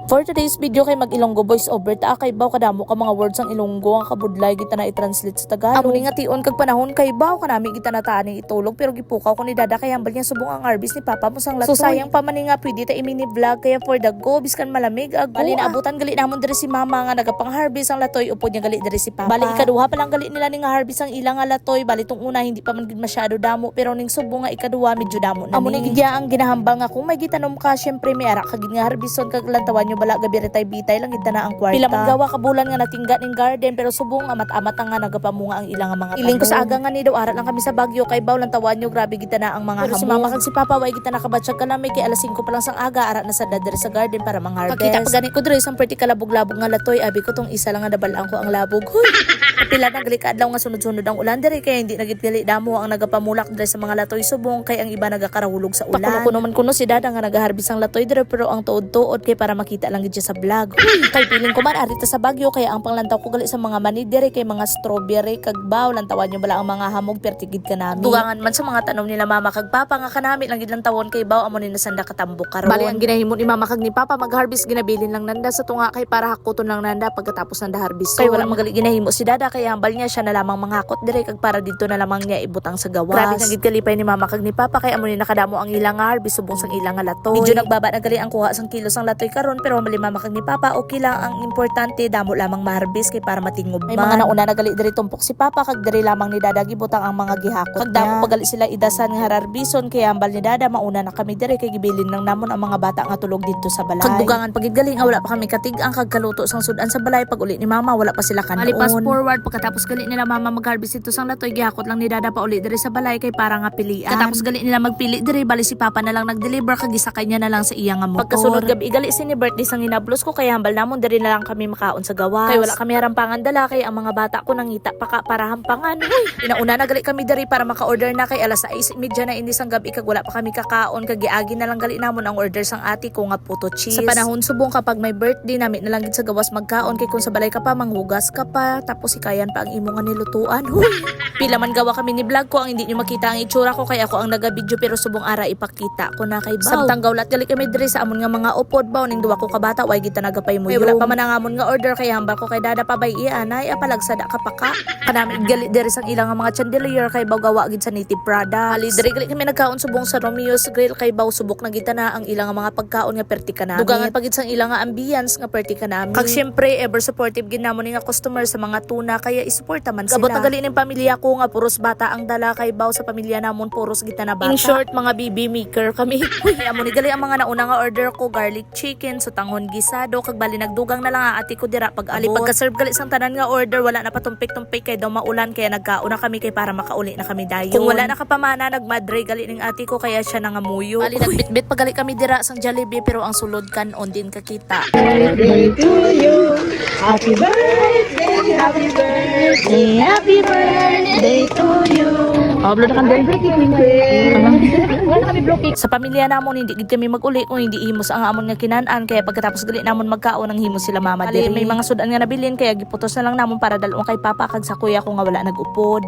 For today's video kay mag-Ilonggo voice over ta kay baw kadamo ka mga words ang Ilonggo ang kabudlay kita na i-translate sa Tagalog. Amo ni nga tion kag panahon kay baw kanami kita natani itulog pero gipukaw ko ni dada kay hambal niya subong ang arbis ni papa mo sang latoy. So sayang pa man nga pwede ta i-mini vlog kaya for the go biskan malamig ago. Bali naabutan gali namon diri si mama nga nagapang harvest ang latoy upod niya gali diri si papa. Bali ikaduha pa lang gali nila ning harvest ang ilang nga latoy. Bali tong una hindi pa man gid masyado damo pero ning subong nga ikaduha medyo damo na. Amo ni gidya ang ginahambal nga kung may gitanom ka syempre may ara kagid nga harveston kag lantawan nyo bala gabi retay bitay lang gid na ang kwarta. Pila man gawa ka bulan nga natingga ning garden pero subong amat-amat nga nagapamunga ang ilang nga mga tanom. Iling ko sa aga nga ni daw ara lang kami sa Baguio kay baw lang tawan nyo grabe gid na ang mga hamon. Si mama kag si papa way gid na kabatsyag kalamay kay alas 5 pa lang sang aga ara na sa dadder sa garden para mang-harvest. Pakita pa gani ko diri sang pretty kalabog-labog nga latoy abi ko tong isa lang nga nabalaan ko ang labog. Huy. Pila na gali kadlaw nga sunod-sunod ang ulan diri kay hindi nagit gali damo ang nagapamulak diri sa mga latoy subong kay ang iba nagakarahulog sa ulan. Pakuno man kuno si dada nga nagaharvest ang latoy diri pero ang tuod-tuod kay para makita lang gid siya sa vlog. Kay piling ko man arita sa Baguio kaya ang panglantaw ko gali sa mga mani diri kay mga strawberry kag baw lantawan nyo bala ang mga hamog pertigid kanami. Dugangan man sa mga tanom nila mama kag papa nga kanami lang gid lang tawon kay baw amo ni nasanda katambok karon. Bali ang ginahimo ni mama kag ni papa mag-harvest ginabilin lang nanda sa tunga kay para hakuton lang nanda pagkatapos nanda harvest. Kay wala magali ginahimo si dada kaya hambal niya siya na lamang manghakot diri kag para didto na lamang niya ibutang sa gawas. Grabe nga gid kalipay ni mama kag ni papa kay amo ni nakadamo ang ilang nga harvest subong sang ilang nga latoy. Medyo nagbaba na gali ang kuha sang kilo sang latoy karon pero mali mama kag ni papa okay lang ang importante damo lamang ma-harvest kay para matingob man. May mga nauna na gali diri tumpok si papa kag diri lamang ni dada gibutang ang mga gihakot. Kag damo pagali sila idasan nga hararbison kay hambal ni dada mauna na kami diri kay gibilin lang namon ang mga bata nga tulog dito sa balay. Kag dugangan pagid gali nga wala pa kami katig-ang kag kaluto sang sudan sa balay pag uli ni mama wala pa sila kanon. Malipas forward pagkatapos gali nila mama mag-harvest ito sang latoy gihakot lang ni dada pa uli diri sa balay kay para nga pilian. Katapos gali nila magpili diri bali si papa na lang nag-deliver kag gisakay niya na lang sa iya nga motor. Pagkasunod gabi gali si ni birthday sang inablos ko kay hambal namon diri na lang kami makaon sa gawas. Kay wala kami harampangan dala kay ang mga bata ko nangita pa ka para hampangan. Inauna na gali kami diri para maka-order na kay alas 6:30 na ini sang gabi kag wala pa kami kakaon kag giagi na lang gali namon ang order sang ati ko nga puto cheese. Sa panahon subong kapag may birthday nami na lang gid sa gawas magkaon kay kung sa balay ka pa manghugas ka pa tapos ikayan pa ang imo nga nilutuan. Pila man gawa kami ni vlog ko ang hindi niyo makita ang itsura ko kay ako ang naga-video pero subong ara ipakita ko na kay baw. Samtang gawlat gali kami diri sa amon nga mga upod baw ning duwa ko ka bata way gid nagapay mo. Wala pa man ang amon nga order kay hambal ko kay dada pa bay ianay apalagsada ka pa ka. Kanami gali diri sang ilang mga chandelier kay baw gawa gid sa native Prada. Ali diri gali kami nagkaon subong sa Romeo's Grill kay baw subok na gid na ang ilang mga pagkaon nga perti kanami. Dugangan pagid sang ilang nga ambience nga perti kanami. Kag syempre ever supportive gid namon nga customer sa mga tuna kaya isuporta man sila. Gabot na gali ning pamilya ko nga puros bata ang dala kay baw sa pamilya namon puros gid na bata. In short mga baby maker kami. Amo ni gali ang mga nauna nga order ko garlic chicken so tanghon gisado kag bali nagdugang na lang ang ati ko dira pag ali pagka-serve gali sang tanan nga order wala na patumpik-tumpik kay daw maulan kaya nagkauna kami kay para makauli na kami dayon. Kung wala na kapamana nagmadre gali ning ati ko kaya siya nangamuyo. Bali nagbitbit pagali kami dira sang Jollibee pero ang sulod kanon din kakita. Birthday to you. Happy birthday, happy birthday, happy birthday to you. Upload na kami sa pamilya namon hindi gid kami maguli kung hindi himos ang amon nga kinan-an kaya pagkatapos gali namon magkaon ang himos sila mama diri. May mga sudan nga nabilin kaya giputos na lang namon para dalon kay papa kag sa kuya ko nga wala nagupod.